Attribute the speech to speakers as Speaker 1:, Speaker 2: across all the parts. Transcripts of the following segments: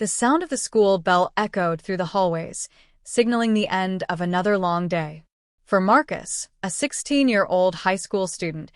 Speaker 1: The sound of the school bell echoed through the hallways, signaling the end of another long day. For Marcus, a 16-year-old high school student,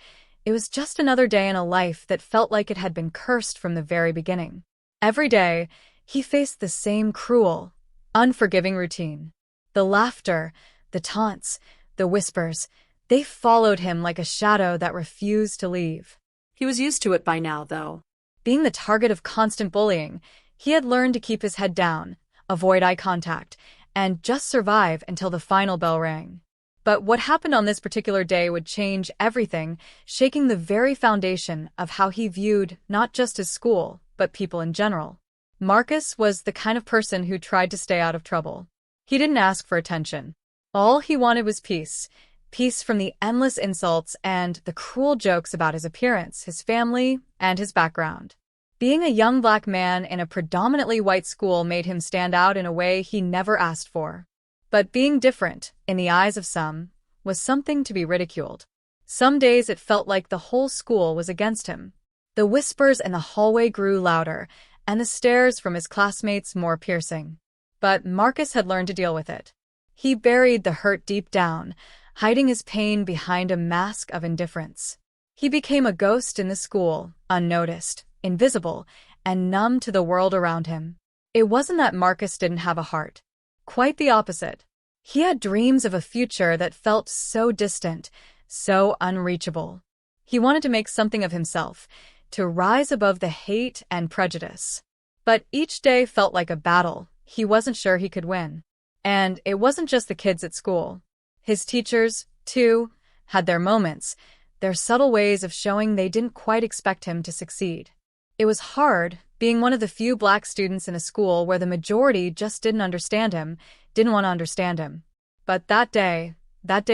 Speaker 1: it was just another day in a life that felt like it had been cursed from the very beginning. Every day, he faced the same cruel, unforgiving routine. The laughter, the taunts, the whispers, they followed him like a shadow that refused to leave.
Speaker 2: He was used to it by now, though.
Speaker 1: Being the target of constant bullying, he had learned to keep his head down, avoid eye contact, and just survive until the final bell rang. But what happened on this particular day would change everything, shaking the very foundation of how he viewed not just his school, but people in general. Marcus was the kind of person who tried to stay out of trouble. He didn't ask for attention. All he wanted was peace. Peace from the endless insults and the cruel jokes about his appearance, his family, and his background. Being a young black man in a predominantly white school made him stand out in a way he never asked for. But being different, in the eyes of some, was something to be ridiculed. Some days it felt like the whole school was against him. The whispers in the hallway grew louder, and the stares from his classmates more piercing. But Marcus had learned to deal with it. He buried the hurt deep down, hiding his pain behind a mask of indifference. He became a ghost in the school, unnoticed, invisible, and numb to the world around him. It wasn't that Marcus didn't have a heart. Quite the opposite. He had dreams of a future that felt so distant, so unreachable. He wanted to make something of himself, to rise above the hate and prejudice. But each day felt like a battle he wasn't sure he could win. And it wasn't just the kids at school. His teachers, too, had their moments, their subtle ways of showing they didn't quite expect him to succeed. It was hard, being one of the few black students in a school where the majority just didn't understand him, didn't want to understand him. But that day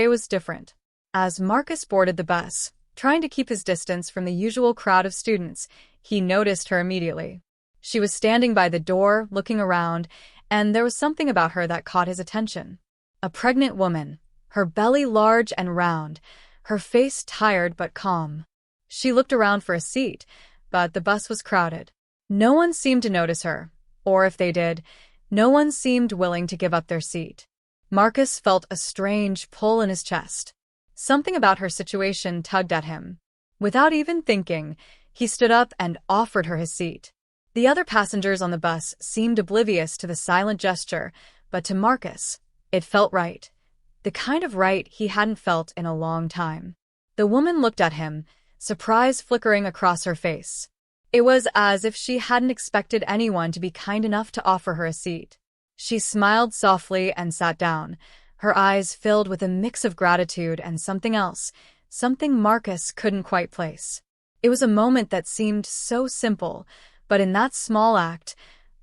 Speaker 1: was different. As Marcus boarded the bus, trying to keep his distance from the usual crowd of students, he noticed her immediately. She was standing by the door, looking around, and there was something about her that caught his attention. A pregnant woman, her belly large and round, her face tired but calm. She looked around for a seat, but the bus was crowded. No one seemed to notice her, or if they did, no one seemed willing to give up their seat. Marcus felt a strange pull in his chest. Something about her situation tugged at him. Without even thinking, he stood up and offered her his seat. The other passengers on the bus seemed oblivious to the silent gesture, but to Marcus, it felt right. The kind of right he hadn't felt in a long time. The woman looked at him, surprise flickering across her face. It was as if she hadn't expected anyone to be kind enough to offer her a seat. She smiled softly and sat down, her eyes filled with a mix of gratitude and something else, something Marcus couldn't quite place. It was a moment that seemed so simple, but in that small act,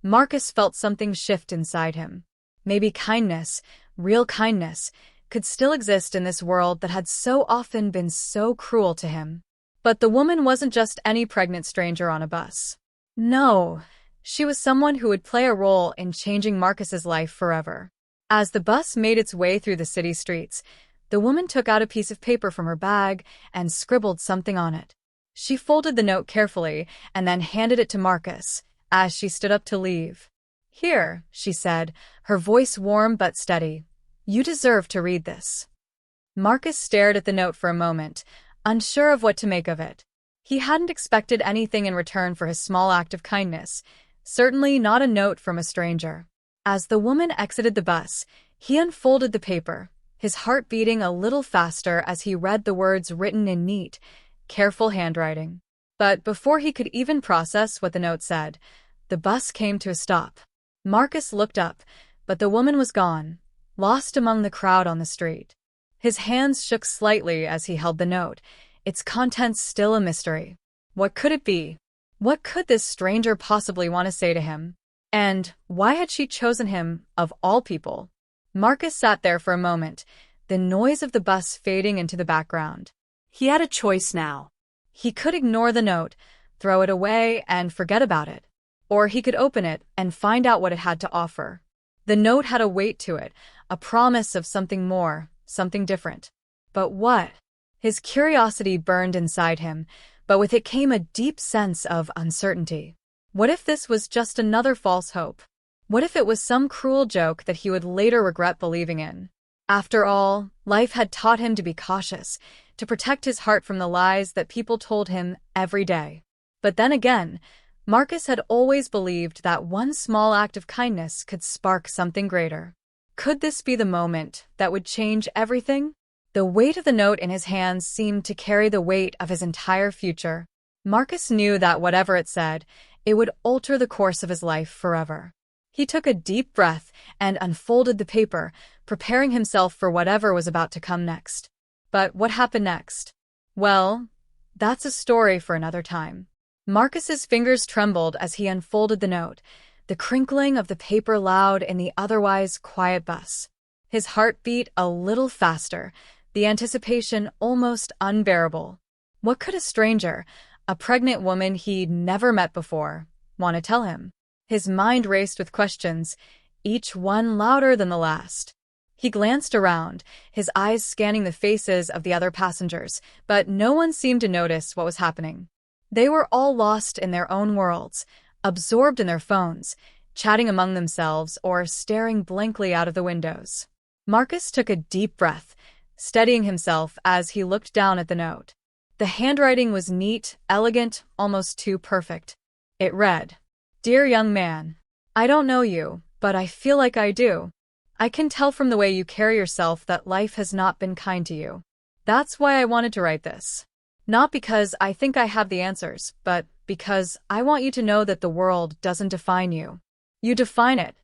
Speaker 1: Marcus felt something shift inside him. Maybe kindness, real kindness, could still exist in this world that had so often been so cruel to him. But the woman wasn't just any pregnant stranger on a bus. No, she was someone who would play a role in changing Marcus's life forever. As the bus made its way through the city streets, the woman took out a piece of paper from her bag and scribbled something on it. She folded the note carefully and then handed it to Marcus as she stood up to leave. "Here," she said, her voice warm but steady. "You deserve to read this." Marcus stared at the note for a moment, unsure of what to make of it. He hadn't expected anything in return for his small act of kindness, certainly not a note from a stranger. As the woman exited the bus, he unfolded the paper, his heart beating a little faster as he read the words written in neat, careful handwriting. But before he could even process what the note said, the bus came to a stop. Marcus looked up, but the woman was gone, lost among the crowd on the street. His hands shook slightly as he held the note, its contents still a mystery. What could it be? What could this stranger possibly want to say to him? And why had she chosen him, of all people? Marcus sat there for a moment, the noise of the bus fading into the background.
Speaker 2: He had a choice now.
Speaker 1: He could ignore the note, throw it away, and forget about it. Or he could open it and find out what it had to offer. The note had a weight to it, a promise of something more, something different. But what? His curiosity burned inside him, but with it came a deep sense of uncertainty. What if this was just another false hope? What if it was some cruel joke that he would later regret believing in? After all, life had taught him to be cautious, to protect his heart from the lies that people told him every day. But then again, Marcus had always believed that one small act of kindness could spark something greater. Could this be the moment that would change everything? The weight of the note in his hands seemed to carry the weight of his entire future. Marcus knew that whatever it said, it would alter the course of his life forever. He took a deep breath and unfolded the paper, preparing himself for whatever was about to come next. But what happened next? Well, that's a story for another time. Marcus's fingers trembled as he unfolded the note, the crinkling of the paper loud in the otherwise quiet bus. His heart beat a little faster, the anticipation almost unbearable. What could a stranger, a pregnant woman he'd never met before, want to tell him? His mind raced with questions, each one louder than the last. He glanced around, his eyes scanning the faces of the other passengers, but no one seemed to notice what was happening. They were all lost in their own worlds, absorbed in their phones, chatting among themselves or staring blankly out of the windows. Marcus took a deep breath, steadying himself as he looked down at the note. The handwriting was neat, elegant, almost too perfect. It read, "Dear young man, I don't know you, but I feel like I do. I can tell from the way you carry yourself that life has not been kind to you. That's why I wanted to write this. Not because I think I have the answers, but because I want you to know that the world doesn't define you. You define it.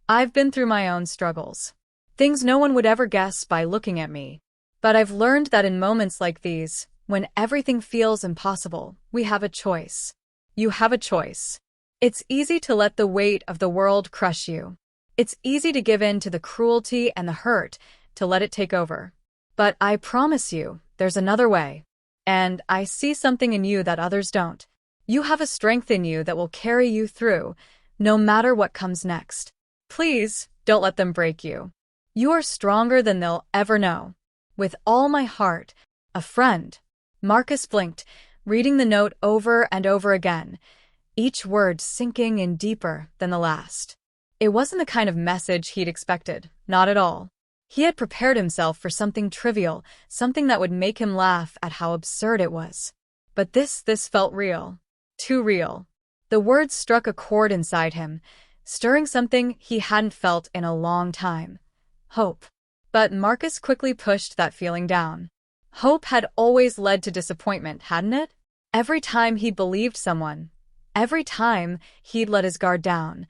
Speaker 1: I've been through my own struggles. Things no one would ever guess by looking at me. But I've learned that in moments like these, when everything feels impossible, we have a choice. You have a choice. It's easy to let the weight of the world crush you. It's easy to give in to the cruelty and the hurt, to let it take over. But I promise you, there's another way. And I see something in you that others don't. You have a strength in you that will carry you through, no matter what comes next. Please, don't let them break you. You are stronger than they'll ever know. With all my heart, a friend." Marcus blinked, reading the note over and over again, each word sinking in deeper than the last. It wasn't the kind of message he'd expected, not at all. He had prepared himself for something trivial, something that would make him laugh at how absurd it was. But this felt real. Too real. The words struck a chord inside him, stirring something he hadn't felt in a long time. Hope. But Marcus quickly pushed that feeling down. Hope had always led to disappointment, hadn't it? Every time he'd believed someone, every time he'd let his guard down,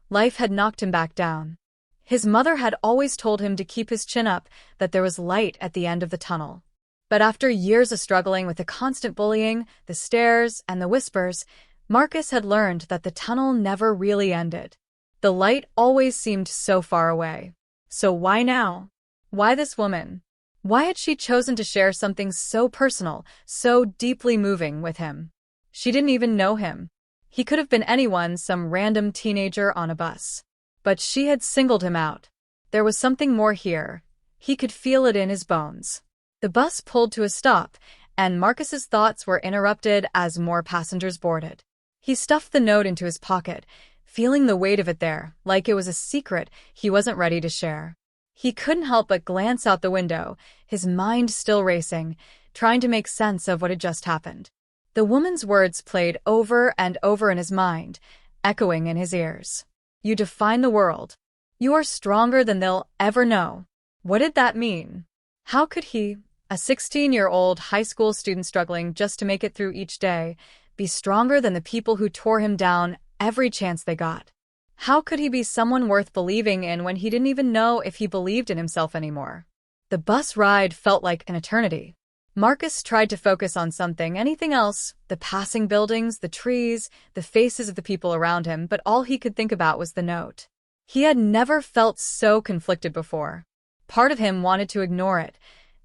Speaker 1: life had knocked him back down. His mother had always told him to keep his chin up, that there was light at the end of the tunnel. But after years of struggling with the constant bullying, the stares, and the whispers, Marcus had learned that the tunnel never really ended. The light always seemed so far away. So why now? Why this woman? Why had she chosen to share something so personal, so deeply moving with him? She didn't even know him. He could have been anyone, some random teenager on a bus. But she had singled him out. There was something more here. He could feel it in his bones. The bus pulled to a stop, and Marcus's thoughts were interrupted as more passengers boarded. He stuffed the note into his pocket, feeling the weight of it there, like it was a secret he wasn't ready to share. He couldn't help but glance out the window, his mind still racing, trying to make sense of what had just happened. The woman's words played over and over in his mind, echoing in his ears. You define the world. You are stronger than they'll ever know. What did that mean? How could he, a 16-year-old high school student struggling just to make it through each day, be stronger than the people who tore him down every chance they got? How could he be someone worth believing in when he didn't even know if he believed in himself anymore? The bus ride felt like an eternity. Marcus tried to focus on anything else, the passing buildings, the trees, the faces of the people around him, but all he could think about was the note. He had never felt so conflicted before. Part of him wanted to ignore it,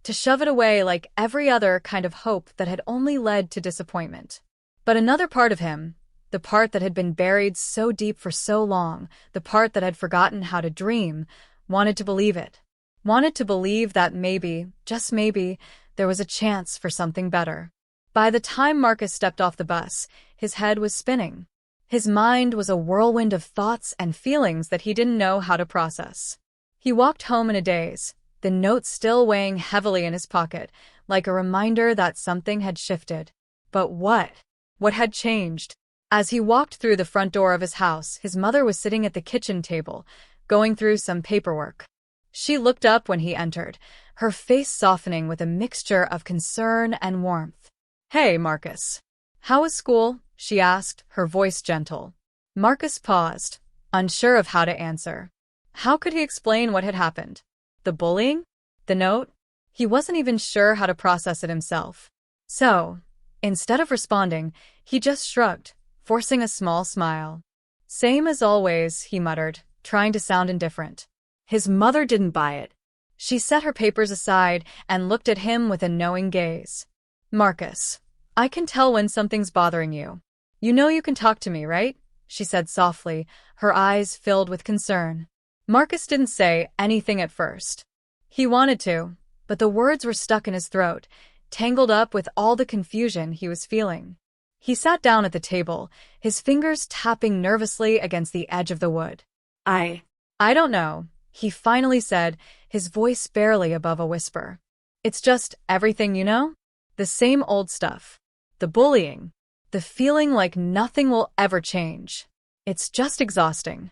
Speaker 1: to shove it away like every other kind of hope that had only led to disappointment. But another part of him, the part that had been buried so deep for so long, the part that had forgotten how to dream, wanted to believe it. Wanted to believe that maybe, just maybe, there was a chance for something better. By the time Marcus stepped off the bus, his head was spinning. His mind was a whirlwind of thoughts and feelings that he didn't know how to process. He walked home in a daze, the note still weighing heavily in his pocket, like a reminder that something had shifted. But what? What had changed? As he walked through the front door of his house, his mother was sitting at the kitchen table, going through some paperwork. She looked up when he entered, her face softening with a mixture of concern and warmth. "Hey, Marcus. How was school?" she asked, her voice gentle. Marcus paused, unsure of how to answer. How could he explain what had happened? The bullying? The note? He wasn't even sure how to process it himself. So, instead of responding, he just shrugged, forcing a small smile. "Same as always," he muttered, trying to sound indifferent.
Speaker 2: His mother didn't buy it.
Speaker 1: She set her papers aside and looked at him with a knowing gaze. "Marcus, I can tell when something's bothering you. You know you can talk to me, right?" she said softly, her eyes filled with concern. Marcus didn't say anything at first. He wanted to, but the words were stuck in his throat, tangled up with all the confusion he was feeling. He sat down at the table, his fingers tapping nervously against the edge of the wood.
Speaker 2: I
Speaker 1: don't know," he finally said, his voice barely above a whisper. "It's just everything, you know? The same old stuff. The bullying. The feeling like nothing will ever change. It's just exhausting."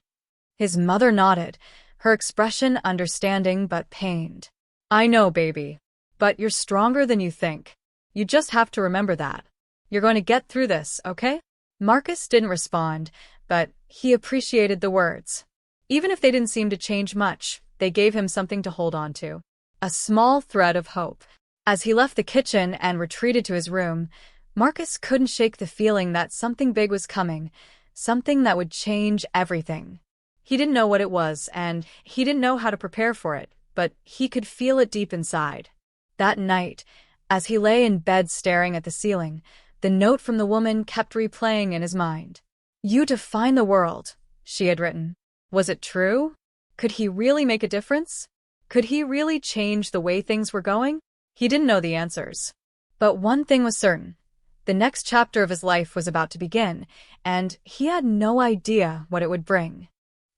Speaker 1: His mother nodded, her expression understanding but pained. "I know, baby. But you're stronger than you think. You just have to remember that. You're going to get through this, okay?" Marcus didn't respond, but he appreciated the words. Even if they didn't seem to change much, they gave him something to hold on to. A small thread of hope. As he left the kitchen and retreated to his room, Marcus couldn't shake the feeling that something big was coming, something that would change everything. He didn't know what it was, and he didn't know how to prepare for it, but he could feel it deep inside. That night, as he lay in bed staring at the ceiling, the note from the woman kept replaying in his mind. "You define the world," she had written. Was it true? Could he really make a difference? Could he really change the way things were going? He didn't know the answers. But one thing was certain. The next chapter of his life was about to begin, and he had no idea what it would bring.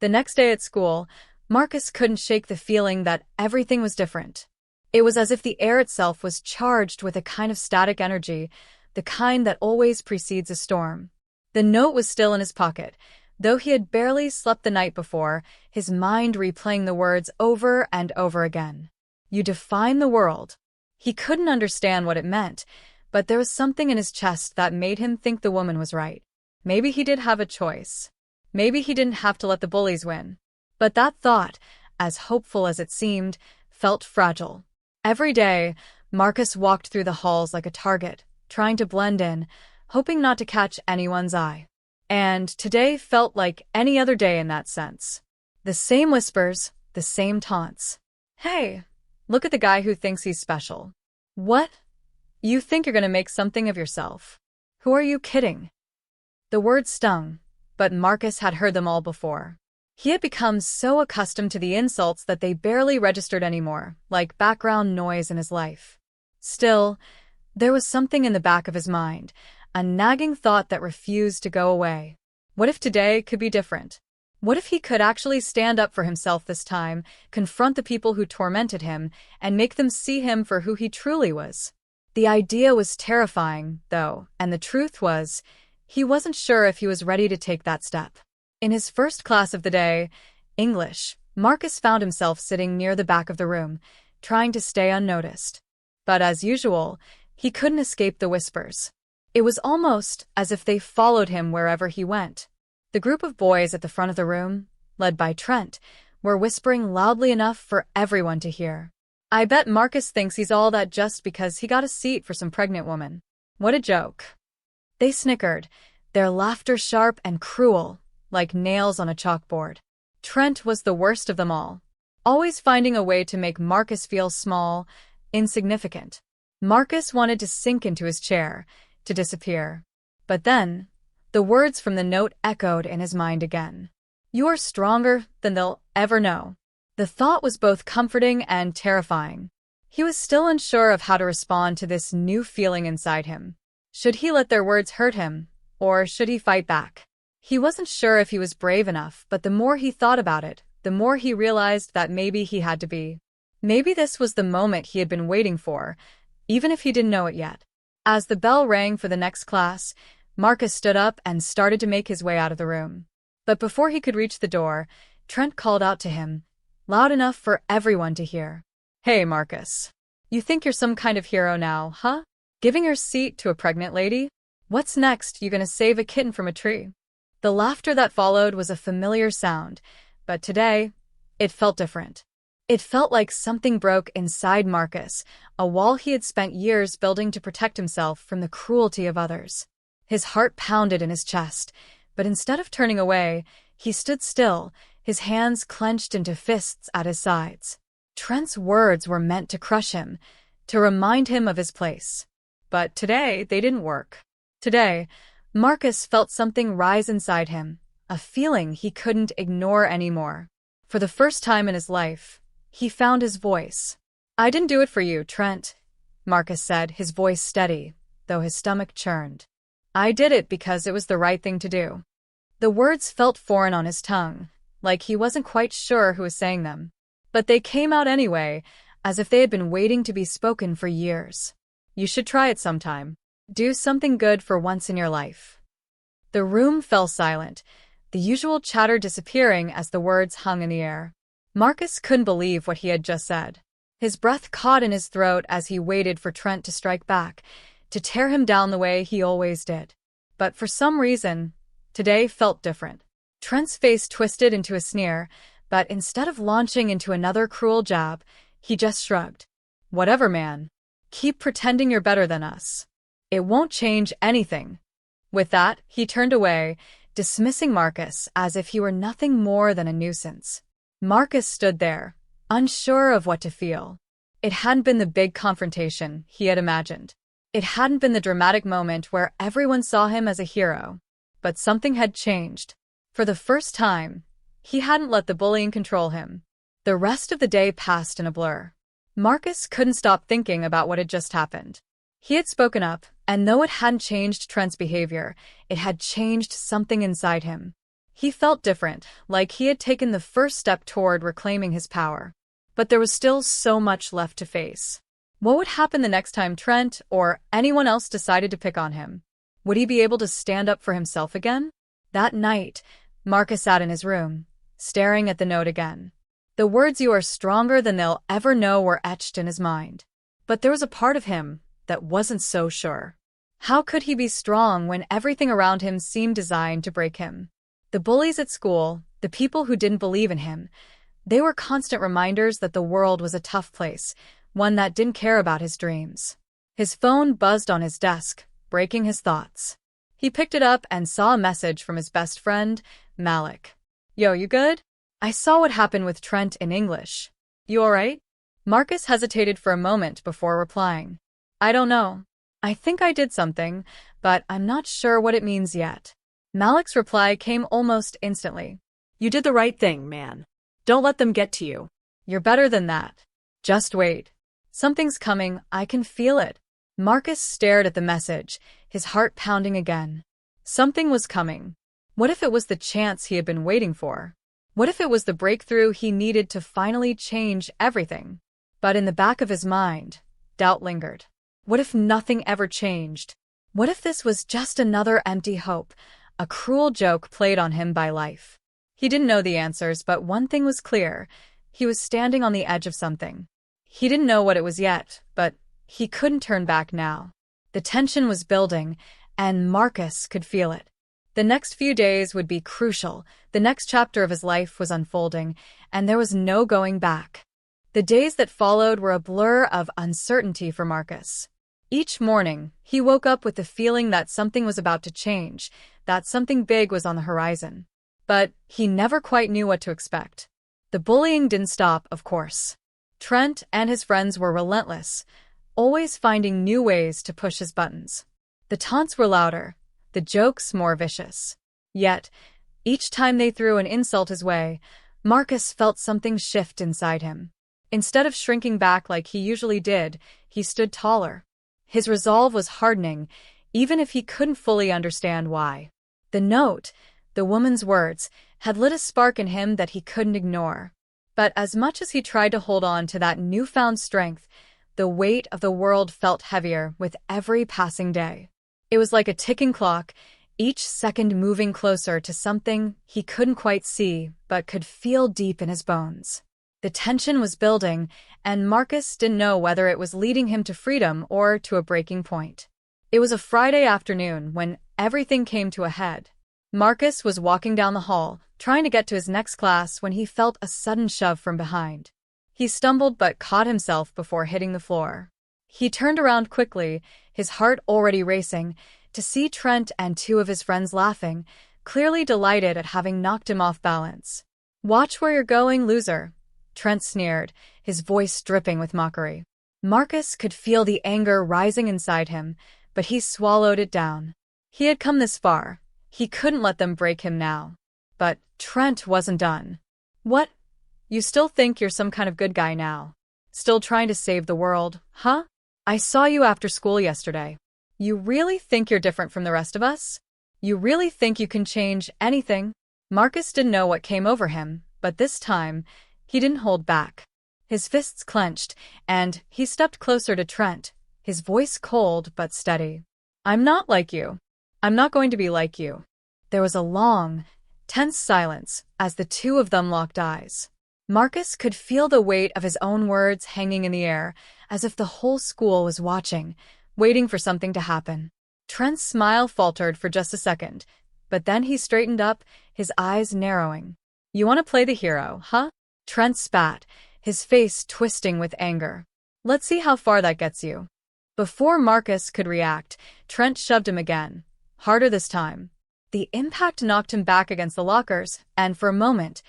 Speaker 1: The next day at school, Marcus couldn't shake the feeling that everything was different. It was as if the air itself was charged with a kind of static energy, the kind that always precedes a storm. The note was still in his pocket, though he had barely slept the night before, his mind replaying the words over and over again. "You define the world." He couldn't understand what it meant, but there was something in his chest that made him think the woman was right. Maybe he did have a choice. Maybe he didn't have to let the bullies win. But that thought, as hopeful as it seemed, felt fragile. Every day, Marcus walked through the halls like a target, trying to blend in, hoping not to catch anyone's eye. And today felt like any other day in that sense. The same whispers, the same taunts. "Hey, look at the guy who thinks he's special." "What? You think you're going to make something of yourself? Who are you kidding?" The words stung, but Marcus had heard them all before. He had become so accustomed to the insults that they barely registered anymore, like background noise in his life. Still, there was something in the back of his mind, a nagging thought that refused to go away. What if today could be different? What if he could actually stand up for himself this time, confront the people who tormented him, and make them see him for who he truly was? The idea was terrifying, though, and the truth was, he wasn't sure if he was ready to take that step. In his first class of the day, English, Marcus found himself sitting near the back of the room, trying to stay unnoticed. But as usual, he couldn't escape the whispers. It was almost as if they followed him wherever he went. The group of boys at the front of the room, led by Trent, were whispering loudly enough for everyone to hear. "I bet Marcus thinks he's all that just because he got a seat for some pregnant woman. What a joke." They snickered, their laughter sharp and cruel, like nails on a chalkboard. Trent was the worst of them all, always finding a way to make Marcus feel small, insignificant. Marcus wanted to sink into his chair, to disappear. But then, the words from the note echoed in his mind again. "You are stronger than they'll ever know." The thought was both comforting and terrifying. He was still unsure of how to respond to this new feeling inside him. Should he let their words hurt him, or should he fight back? He wasn't sure if he was brave enough, but the more he thought about it, the more he realized that maybe he had to be. Maybe this was the moment he had been waiting for, even if he didn't know it yet. As the bell rang for the next class, Marcus stood up and started to make his way out of the room. But before he could reach the door, Trent called out to him, loud enough for everyone to hear. Hey, Marcus. You think you're some kind of hero now, huh? Giving your seat to a pregnant lady? What's next? You gonna save a kitten from a tree? The laughter that followed was a familiar sound, but today, it felt different. It felt like something broke inside Marcus, a wall he had spent years building to protect himself from the cruelty of others. His heart pounded in his chest, but instead of turning away, he stood still, his hands clenched into fists at his sides. Trent's words were meant to crush him, to remind him of his place. But today, they didn't work. Today, Marcus felt something rise inside him, a feeling he couldn't ignore anymore. For the first time in his life, he found his voice. I didn't do it for you, Trent, Marcus said, his voice steady, though his stomach churned. I did it because it was the right thing to do. The words felt foreign on his tongue, like he wasn't quite sure who was saying them. But they came out anyway, as if they had been waiting to be spoken for years. You should try it sometime. Do something good for once in your life. The room fell silent, the usual chatter disappearing as the words hung in the air. Marcus couldn't believe what he had just said. His breath caught in his throat as he waited for Trent to strike back, to tear him down the way he always did. But for some reason, today felt different. Trent's face twisted into a sneer, but instead of launching into another cruel jab, he just shrugged. Whatever, man. Keep pretending you're better than us. It won't change anything. With that, he turned away, dismissing Marcus as if he were nothing more than a nuisance. Marcus stood there, unsure of what to feel. It hadn't been the big confrontation he had imagined. It hadn't been the dramatic moment where everyone saw him as a hero. But something had changed. For the first time, he hadn't let the bullying control him. The rest of the day passed in a blur. Marcus couldn't stop thinking about what had just happened. He had spoken up, and though it hadn't changed Trent's behavior, it had changed something inside him. He felt different, like he had taken the first step toward reclaiming his power. But there was still so much left to face. What would happen the next time Trent, or anyone else, decided to pick on him? Would he be able to stand up for himself again? That night, Marcus sat in his room, staring at the note again. The words "you are stronger than they'll ever know" were etched in his mind. But there was a part of him that wasn't so sure. How could he be strong when everything around him seemed designed to break him? The bullies at school, the people who didn't believe in him, they were constant reminders that the world was a tough place, one that didn't care about his dreams. His phone buzzed on his desk, breaking his thoughts. He picked it up and saw a message from his best friend, Malik. Yo, you good? I saw what happened with Trent in English. You alright? Marcus hesitated for a moment before replying. I don't know. I think I did something, but I'm not sure what it means yet. Malik's reply came almost instantly.
Speaker 2: You did the right thing, man. Don't let them get to you.
Speaker 1: You're better than that. Just wait. Something's coming, I can feel it. Marcus stared at the message, his heart pounding again. Something was coming. What if it was the chance he had been waiting for? What if it was the breakthrough he needed to finally change everything? But in the back of his mind, doubt lingered. What if nothing ever changed? What if this was just another empty hope, a cruel joke played on him by life? He didn't know the answers, but one thing was clear. He was standing on the edge of something. He didn't know what it was yet, but he couldn't turn back now. The tension was building, and Marcus could feel it. The next few days would be crucial. The next chapter of his life was unfolding, and there was no going back. The days that followed were a blur of uncertainty for Marcus. Each morning, he woke up with the feeling that something was about to change, that something big was on the horizon. But he never quite knew what to expect. The bullying didn't stop, of course. Trent and his friends were relentless, always finding new ways to push his buttons. The taunts were louder, the jokes more vicious. Yet, each time they threw an insult his way, Marcus felt something shift inside him. Instead of shrinking back like he usually did, he stood taller. His resolve was hardening, even if he couldn't fully understand why. The note, The woman's words had lit a spark in him that he couldn't ignore. But as much as he tried to hold on to that newfound strength, the weight of the world felt heavier with every passing day. It was like a ticking clock, each second moving closer to something he couldn't quite see but could feel deep in his bones. The tension was building, and Marcus didn't know whether it was leading him to freedom or to a breaking point. It was a Friday afternoon when everything came to a head. Marcus was walking down the hall, trying to get to his next class when he felt a sudden shove from behind. He stumbled but caught himself before hitting the floor. He turned around quickly, his heart already racing, to see Trent and two of his friends laughing, clearly delighted at having knocked him off balance. "Watch where you're going, loser," Trent sneered, his voice dripping with mockery. Marcus could feel the anger rising inside him, but he swallowed it down. He had come this far. He couldn't let them break him now. But Trent wasn't done. "What? You still think you're some kind of good guy now? Still trying to save the world, huh? I saw you after school yesterday. You really think you're different from the rest of us? You really think you can change anything?" Marcus didn't know what came over him, but this time, he didn't hold back. His fists clenched, and he stepped closer to Trent, his voice cold but steady. "I'm not like you. I'm not going to be like you." There was a long, tense silence as the two of them locked eyes. Marcus could feel the weight of his own words hanging in the air, as if the whole school was watching, waiting for something to happen. Trent's smile faltered for just a second, but then he straightened up, his eyes narrowing. "You want to play the hero, huh?" Trent spat, his face twisting with anger. "Let's see how far that gets you." Before Marcus could react, Trent shoved him again, harder this time. The impact knocked him back against the lockers, and for a moment,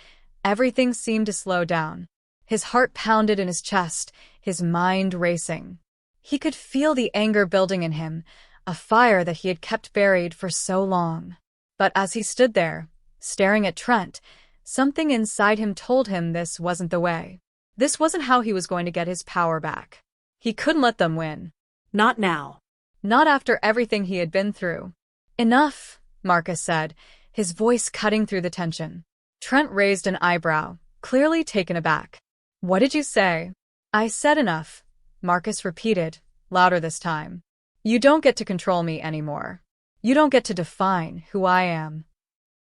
Speaker 1: everything seemed to slow down. His heart pounded in his chest, his mind racing. He could feel the anger building in him, a fire that he had kept buried for so long. But as he stood there, staring at Trent, something inside him told him this wasn't the way. This wasn't how he was going to get his power back. He couldn't let them win.
Speaker 2: Not now.
Speaker 1: Not after everything he had been through. "Enough," Marcus said, his voice cutting through the tension. Trent raised an eyebrow, clearly taken aback. "What did you say?" "I said enough," Marcus repeated, louder this time. "You don't get to control me anymore. You don't get to define who I am."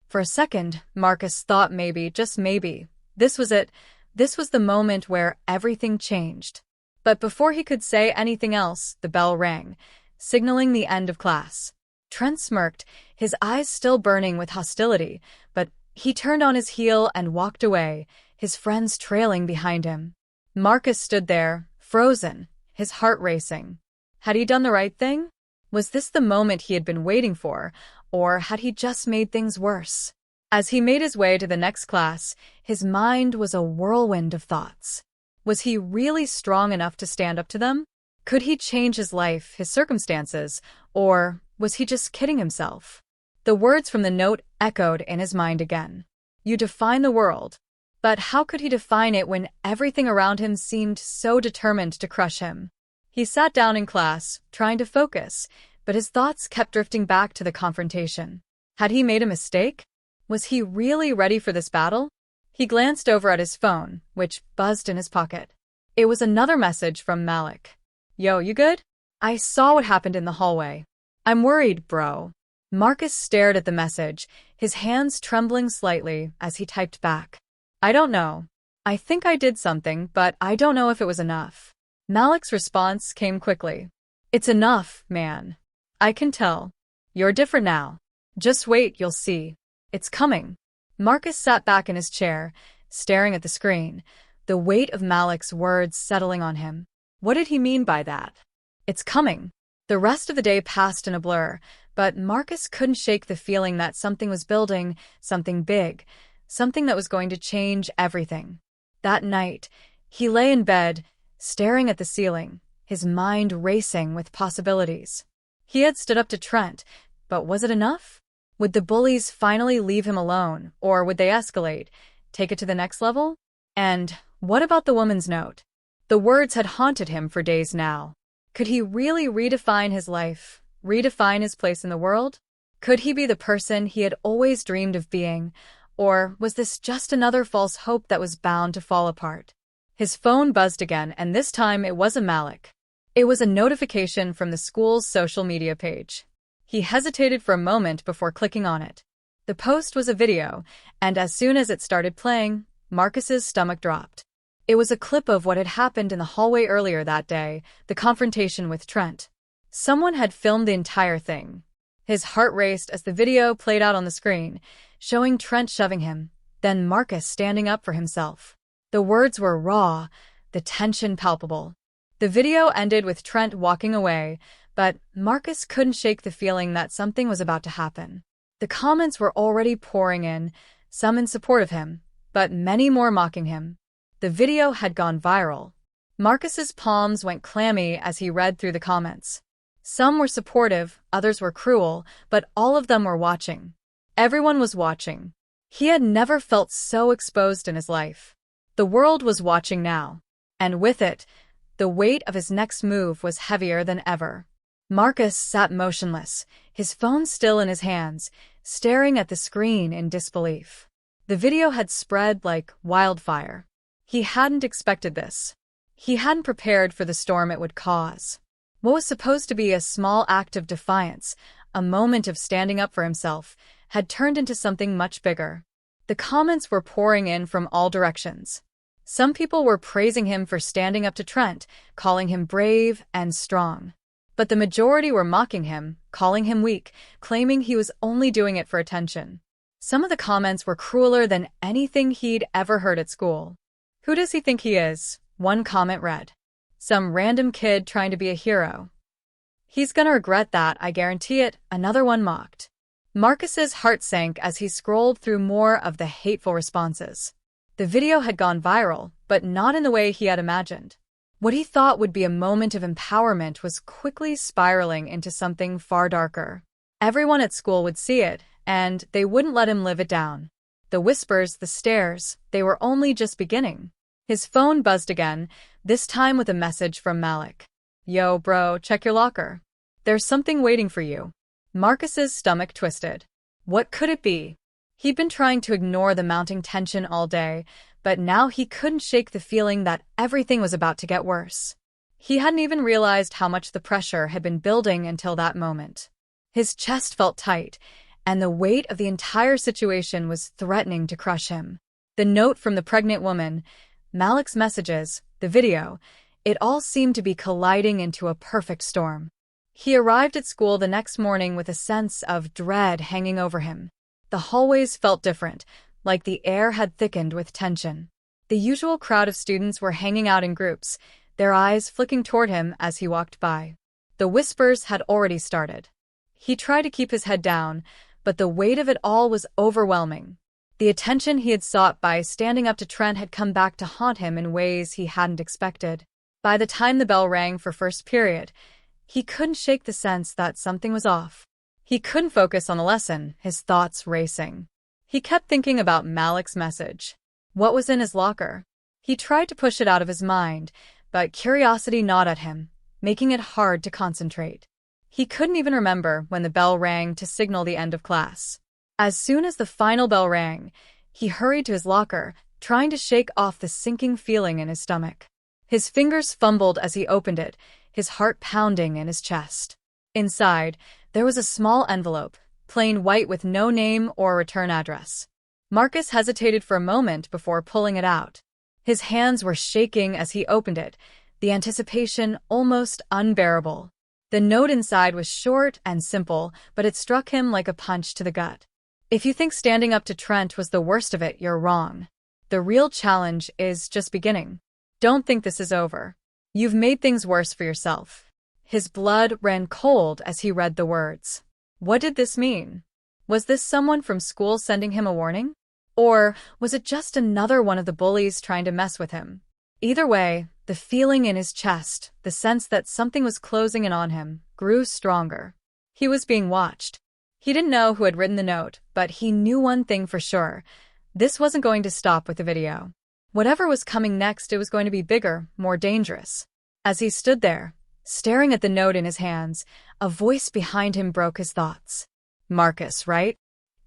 Speaker 1: For a second, Marcus thought maybe, just maybe, this was it. This was the moment where everything changed. But before he could say anything else, the bell rang, signaling the end of class. Trent smirked, his eyes still burning with hostility, but he turned on his heel and walked away, his friends trailing behind him. Marcus stood there, frozen, his heart racing. Had he done the right thing? Was this the moment he had been waiting for, or had he just made things worse? As he made his way to the next class, his mind was a whirlwind of thoughts. Was he really strong enough to stand up to them? Could he change his life, his circumstances, or was he just kidding himself? The words from the note echoed in his mind again. "You define the world." But how could he define it when everything around him seemed so determined to crush him? He sat down in class, trying to focus, but his thoughts kept drifting back to the confrontation. Had he made a mistake? Was he really ready for this battle? He glanced over at his phone, which buzzed in his pocket. It was another message from Malik. "Yo, you good? I saw what happened in the hallway. I'm worried, bro." Marcus stared at the message, his hands trembling slightly as he typed back. "I don't know. I think I did something, but I don't know if it was enough." Malik's response came quickly. "It's enough, man. I can tell. You're different now. Just wait, you'll see. It's coming." Marcus sat back in his chair, staring at the screen, the weight of Malik's words settling on him. What did he mean by that? It's coming. The rest of the day passed in a blur, but Marcus couldn't shake the feeling that something was building, something big, something that was going to change everything. That night, he lay in bed, staring at the ceiling, his mind racing with possibilities. He had stood up to Trent, but was it enough? Would the bullies finally leave him alone, or would they escalate, take it to the next level? And what about the woman's note? The words had haunted him for days now. Could he really redefine his life, redefine his place in the world? Could he be the person he had always dreamed of being, or was this just another false hope that was bound to fall apart? His phone buzzed again, and this time it wasn't Malik. It was a notification from the school's social media page. He hesitated for a moment before clicking on it. The post was a video, and as soon as it started playing, Marcus's stomach dropped. It was a clip of what had happened in the hallway earlier that day, the confrontation with Trent. Someone had filmed the entire thing. His heart raced as the video played out on the screen, showing Trent shoving him, then Marcus standing up for himself. The words were raw, the tension palpable. The video ended with Trent walking away, but Marcus couldn't shake the feeling that something was about to happen. The comments were already pouring in, some in support of him, but many more mocking him. The video had gone viral. Marcus's palms went clammy as he read through the comments. Some were supportive, others were cruel, but all of them were watching. Everyone was watching. He had never felt so exposed in his life. The world was watching now. And with it, the weight of his next move was heavier than ever. Marcus sat motionless, his phone still in his hands, staring at the screen in disbelief. The video had spread like wildfire. He hadn't expected this. He hadn't prepared for the storm it would cause. What was supposed to be a small act of defiance, a moment of standing up for himself, had turned into something much bigger. The comments were pouring in from all directions. Some people were praising him for standing up to Trent, calling him brave and strong. But the majority were mocking him, calling him weak, claiming he was only doing it for attention. Some of the comments were crueler than anything he'd ever heard at school. "Who does he think he is?" one comment read. "Some random kid trying to be a hero. He's gonna regret that, I guarantee it," another one mocked. Marcus's heart sank as he scrolled through more of the hateful responses. The video had gone viral, but not in the way he had imagined. What he thought would be a moment of empowerment was quickly spiraling into something far darker. Everyone at school would see it, and they wouldn't let him live it down. The whispers, the stares, they were only just beginning. His phone buzzed again, this time with a message from Malik. "Yo, bro, check your locker. There's something waiting for you." Marcus's stomach twisted. What could it be? He'd been trying to ignore the mounting tension all day, but now he couldn't shake the feeling that everything was about to get worse. He hadn't even realized how much the pressure had been building until that moment. His chest felt tight, and the weight of the entire situation was threatening to crush him. The note from the pregnant woman, Malik's messages, the video, it all seemed to be colliding into a perfect storm. He arrived at school the next morning with a sense of dread hanging over him. The hallways felt different, like the air had thickened with tension. The usual crowd of students were hanging out in groups, their eyes flicking toward him as he walked by. The whispers had already started. He tried to keep his head down, but the weight of it all was overwhelming. The attention he had sought by standing up to Trent had come back to haunt him in ways he hadn't expected. By the time the bell rang for first period, he couldn't shake the sense that something was off. He couldn't focus on the lesson, his thoughts racing. He kept thinking about Malik's message. What was in his locker? He tried to push it out of his mind, but curiosity gnawed at him, making it hard to concentrate. He couldn't even remember when the bell rang to signal the end of class. As soon as the final bell rang, he hurried to his locker, trying to shake off the sinking feeling in his stomach. His fingers fumbled as he opened it, his heart pounding in his chest. Inside, there was a small envelope, plain white with no name or return address. Marcus hesitated for a moment before pulling it out. His hands were shaking as he opened it, the anticipation almost unbearable. The note inside was short and simple, but it struck him like a punch to the gut. "If you think standing up to Trent was the worst of it, you're wrong. The real challenge is just beginning. Don't think this is over. You've made things worse for yourself." His blood ran cold as he read the words. What did this mean? Was this someone from school sending him a warning? Or was it just another one of the bullies trying to mess with him? Either way, the feeling in his chest, the sense that something was closing in on him, grew stronger. He was being watched. He didn't know who had written the note, but he knew one thing for sure. This wasn't going to stop with the video. Whatever was coming next, it was going to be bigger, more dangerous. As he stood there, staring at the note in his hands, a voice behind him broke his thoughts. Marcus, right?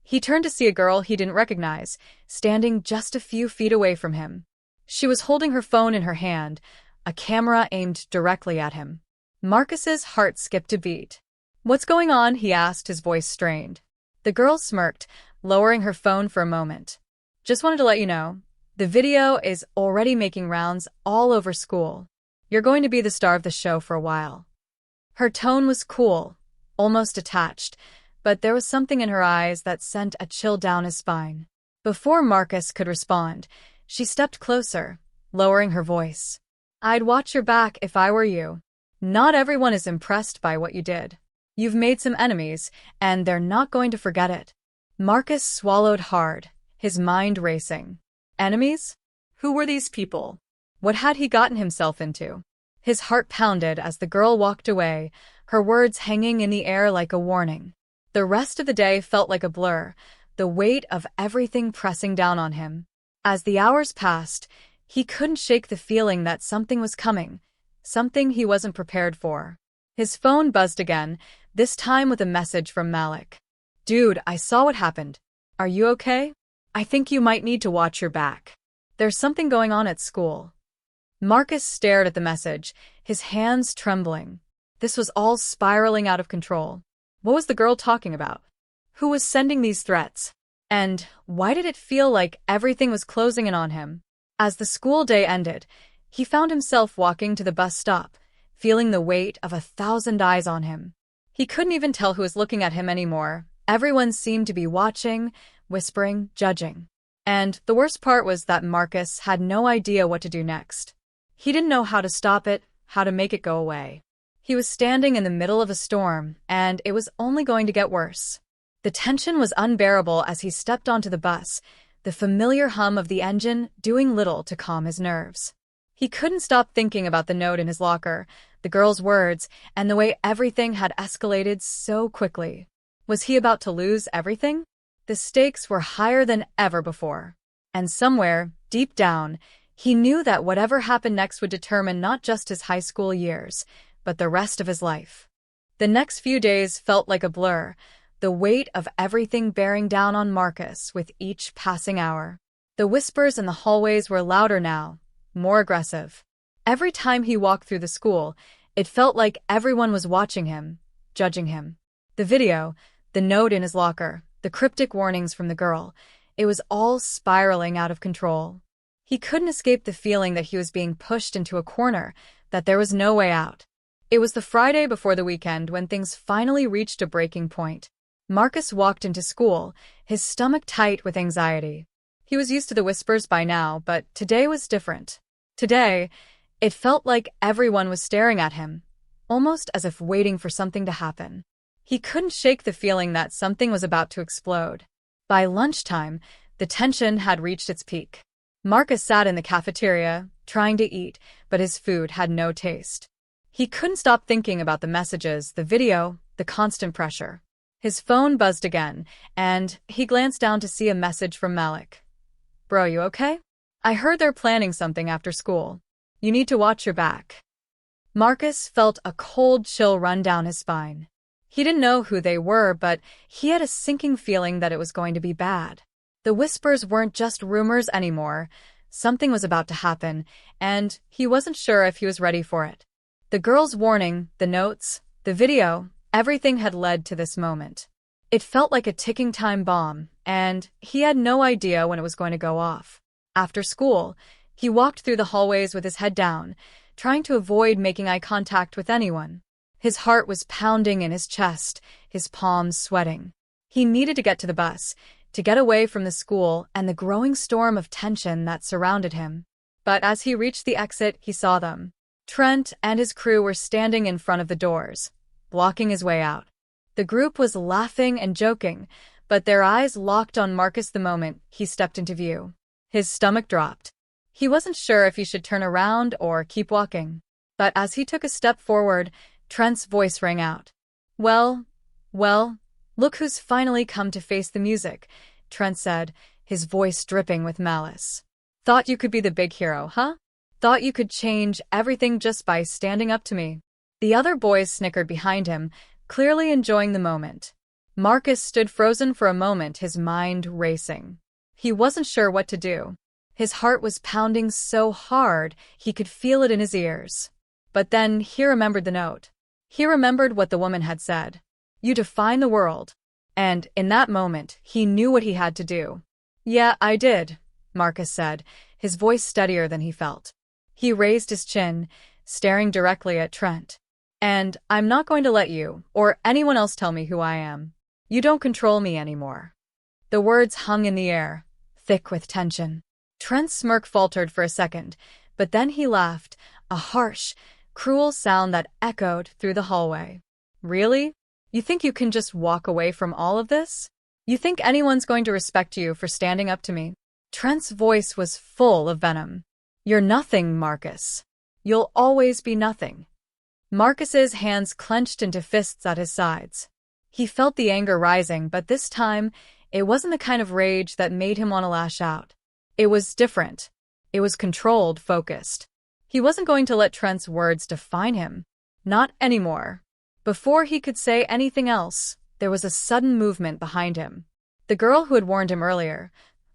Speaker 1: He turned to see a girl he didn't recognize, standing just a few feet away from him. She was holding her phone in her hand, a camera aimed directly at him. Marcus's heart skipped a beat. "What's going on?" he asked, his voice strained. The girl smirked, lowering her phone for a moment. "Just wanted to let you know, the video is already making rounds all over school. You're going to be the star of the show for a while." Her tone was cool, almost detached, but there was something in her eyes that sent a chill down his spine. Before Marcus could respond, she stepped closer, lowering her voice. "I'd watch your back if I were you. Not everyone is impressed by what you did. You've made some enemies, and they're not going to forget it." Marcus swallowed hard, his mind racing. Enemies? Who were these people? What had he gotten himself into? His heart pounded as the girl walked away, her words hanging in the air like a warning. The rest of the day felt like a blur, the weight of everything pressing down on him. As the hours passed, he couldn't shake the feeling that something was coming, something he wasn't prepared for. His phone buzzed again, this time with a message from Malik. "Dude, I saw what happened. Are you okay? I think you might need to watch your back. There's something going on at school." Marcus stared at the message, his hands trembling. This was all spiraling out of control. What was the girl talking about? Who was sending these threats? And why did it feel like everything was closing in on him? As the school day ended, he found himself walking to the bus stop, feeling the weight of 1,000 eyes on him. He couldn't even tell who was looking at him anymore. Everyone seemed to be watching, whispering, judging. And the worst part was that Marcus had no idea what to do next. He didn't know how to stop it, how to make it go away. He was standing in the middle of a storm, and it was only going to get worse. The tension was unbearable as he stepped onto the bus, the familiar hum of the engine doing little to calm his nerves. He couldn't stop thinking about the note in his locker, the girl's words, and the way everything had escalated so quickly. Was he about to lose everything? The stakes were higher than ever before. And somewhere, deep down, he knew that whatever happened next would determine not just his high school years, but the rest of his life. The next few days felt like a blur, the weight of everything bearing down on Marcus with each passing hour. The whispers in the hallways were louder now, more aggressive. Every time he walked through the school, it felt like everyone was watching him, judging him. The video, the note in his locker, the cryptic warnings from the girl, it was all spiraling out of control. He couldn't escape the feeling that he was being pushed into a corner, that there was no way out. It was the Friday before the weekend when things finally reached a breaking point. Marcus walked into school, his stomach tight with anxiety. He was used to the whispers by now, but today was different. Today, it felt like everyone was staring at him, almost as if waiting for something to happen. He couldn't shake the feeling that something was about to explode. By lunchtime, the tension had reached its peak. Marcus sat in the cafeteria, trying to eat, but his food had no taste. He couldn't stop thinking about the messages, the video, the constant pressure. His phone buzzed again, and he glanced down to see a message from Malik. "Bro, you okay? I heard they're planning something after school. You need to watch your back." Marcus felt a cold chill run down his spine. He didn't know who they were, but he had a sinking feeling that it was going to be bad. The whispers weren't just rumors anymore. Something was about to happen, and he wasn't sure if he was ready for it. The girl's warning, the notes, the video, everything had led to this moment. It felt like a ticking time bomb, and he had no idea when it was going to go off. After school, he walked through the hallways with his head down, trying to avoid making eye contact with anyone. His heart was pounding in his chest, his palms sweating. He needed to get to the bus, to get away from the school and the growing storm of tension that surrounded him. But as he reached the exit, he saw them. Trent and his crew were standing in front of the doors, blocking his way out. The group was laughing and joking, but their eyes locked on Marcus the moment he stepped into view. His stomach dropped. He wasn't sure if he should turn around or keep walking. But as he took a step forward, Trent's voice rang out. Well, look who's finally come to face the music," Trent said, his voice dripping with malice. "Thought you could be the big hero, huh? Thought you could change everything just by standing up to me." The other boys snickered behind him, clearly enjoying the moment. Marcus stood frozen for a moment, his mind racing. He wasn't sure what to do. His heart was pounding so hard he could feel it in his ears. But then he remembered the note. He remembered what the woman had said. You define the world. And in that moment, he knew what he had to do. Yeah, I did, Marcus said, his voice steadier than he felt. He raised his chin, staring directly at Trent. And I'm not going to let you, or anyone else, tell me who I am. You don't control me anymore. The words hung in the air, thick with tension. Trent's smirk faltered for a second, but then he laughed, a harsh, cruel sound that echoed through the hallway. Really? You think you can just walk away from all of this? You think anyone's going to respect you for standing up to me? Trent's voice was full of venom. You're nothing, Marcus. You'll always be nothing. Marcus's hands clenched into fists at his sides. He felt the anger rising, but this time, it wasn't the kind of rage that made him want to lash out. It was different. It was controlled, focused. He wasn't going to let Trent's words define him. Not anymore. Before he could say anything else, there was a sudden movement behind him. The girl who had warned him earlier,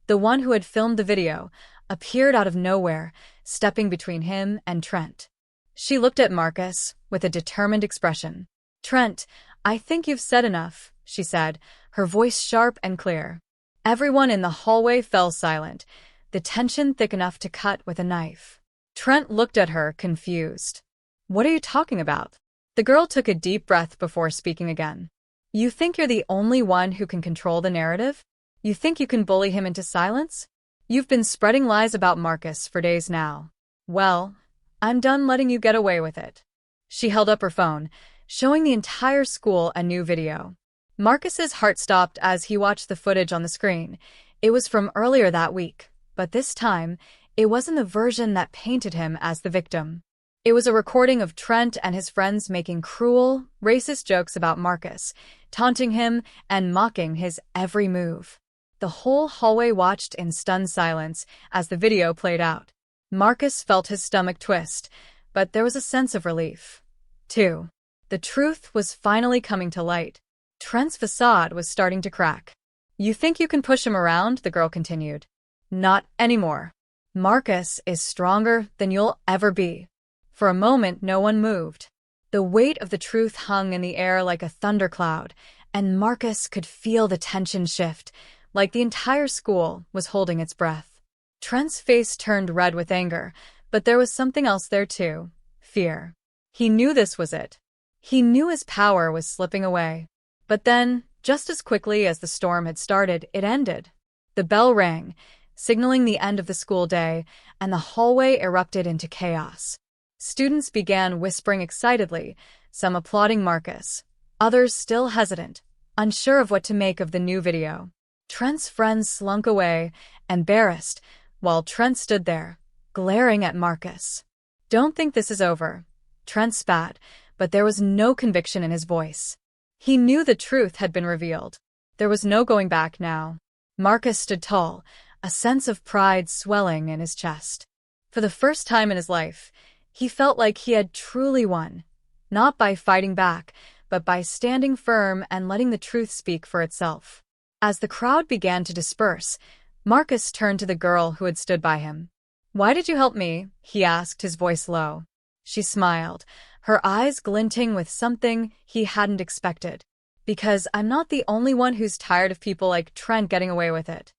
Speaker 1: the one who had filmed the video, appeared out of nowhere, stepping between him and Trent. She looked at Marcus with a determined expression. Trent, I think you've said enough, she said, her voice sharp and clear. Everyone in the hallway fell silent, the tension thick enough to cut with a knife. Trent looked at her, confused. What are you talking about? The girl took a deep breath before speaking again. You think you're the only one who can control the narrative? You think you can bully him into silence? You've been spreading lies about Marcus for days now. Well, I'm done letting you get away with it. She held up her phone, showing the entire school a new video. Marcus's heart stopped as he watched the footage on the screen. It was from earlier that week, but this time, it wasn't the version that painted him as the victim. It was a recording of Trent and his friends making cruel, racist jokes about Marcus, taunting him and mocking his every move. The whole hallway watched in stunned silence as the video played out. Marcus felt his stomach twist, but there was a sense of relief. 2. The truth was finally coming to light. Trent's facade was starting to crack. You think you can push him around? The girl continued. Not anymore. Marcus is stronger than you'll ever be. For a moment, no one moved. The weight of the truth hung in the air like a thundercloud, and Marcus could feel the tension shift, like the entire school was holding its breath. Trent's face turned red with anger, but there was something else there too, fear. He knew this was it. He knew his power was slipping away. But then, just as quickly as the storm had started, it ended. The bell rang, signaling the end of the school day, and the hallway erupted into chaos. Students began whispering excitedly, some applauding Marcus, others still hesitant, unsure of what to make of the new video. Trent's friends slunk away, embarrassed, while Trent stood there, glaring at Marcus. Don't think this is over, Trent spat, but there was no conviction in his voice. He knew the truth had been revealed. There was no going back now. Marcus stood tall, a sense of pride swelling in his chest. For the first time in his life, he felt like he had truly won, not by fighting back, but by standing firm and letting the truth speak for itself. As the crowd began to disperse, Marcus turned to the girl who had stood by him. Why did you help me? He asked, his voice low. She smiled, her eyes glinting with something he hadn't expected. Because I'm not the only one who's tired of people like Trent getting away with it.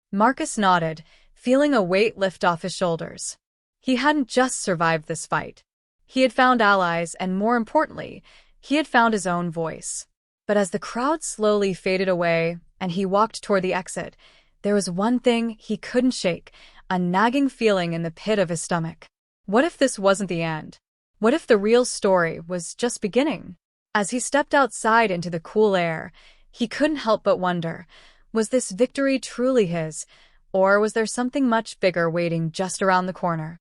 Speaker 1: Marcus nodded, feeling a weight lift off his shoulders. He hadn't just survived this fight. He had found allies, and more importantly, he had found his own voice. But as the crowd slowly faded away and he walked toward the exit, there was one thing he couldn't shake, a nagging feeling in the pit of his stomach. What if this wasn't the end? What if the real story was just beginning? As he stepped outside into the cool air, he couldn't help but wonder, was this victory truly his, or was there something much bigger waiting just around the corner?